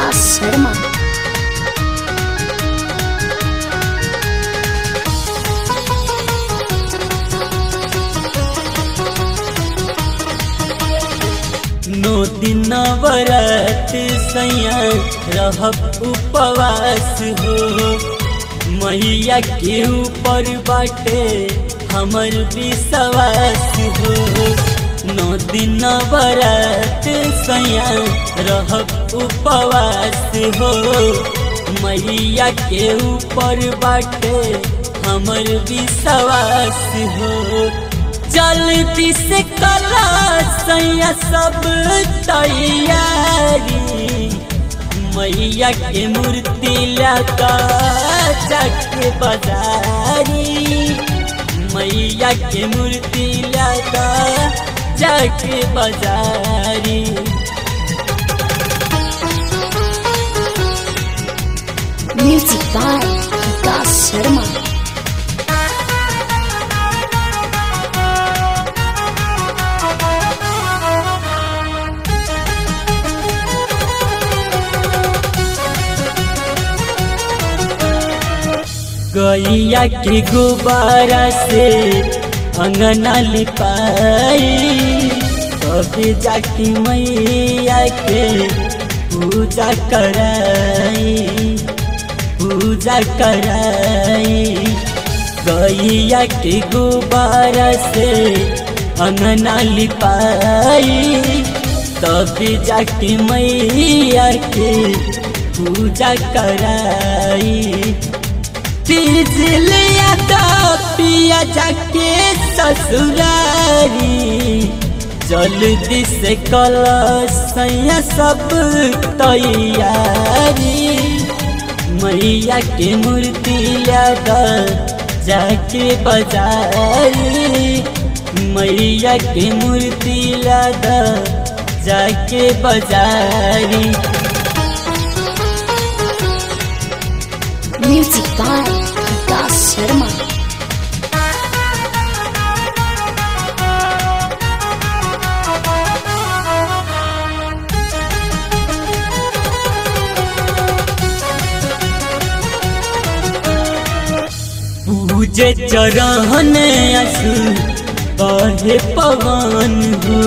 विकास शर्मा। नो दिन व्रत सैया रहब उपवास हो, मैया के ऊपर बाटे हमर विश्वास हो। नो दिन व्रत सैया रहब उपवास हो, मैया के ऊपर बाटे हमर विश्वास हो। जल्दी से कला सैया सब तैयारी, मैया के मूर्ति लगा जाके बाजारी, मैया के मूर्ति लगा जाके बाजारी। म्यूजिक बाय विकास शर्मा। गैया के गुब्बारा से अंगना लिपाई, कभी जाके मैया के पूजा कराई, पूजा कराई। गैया के गुब्बारा से अंगना लिपाई, कभी जाके मैया के पूजा कराई। लिया पिया जाके ससुरारी, जल्दी से कलशैया सब तैयारी, मैया के मूर्ति लगा जाके बाजारी, मैया के मूर्ति लगा जाके बाजारी। म्यूजिक बाय विकास शर्मा। पूजे चरण असु बहे पवन हो,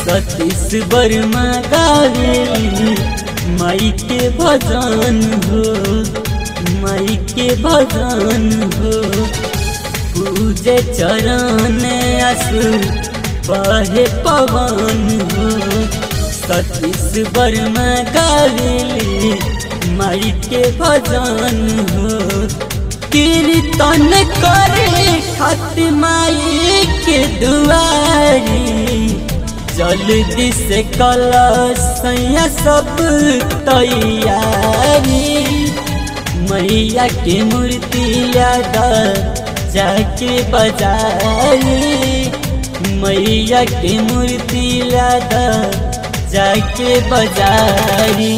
सतीश वर्मा गावे माई के भजन हो, माई के भजन हो। पूजे चरण असु बहे पवन हो, सतीश वर्मा गावेली माई के भजन हो। कीर्तन करे खातिर माई के दुआरी, जल्दी से कलशैया सब तैयारी, मैया के मूर्ति लगा जाके बाजारी, मैया के मूर्ति लगा जाके बाजारी।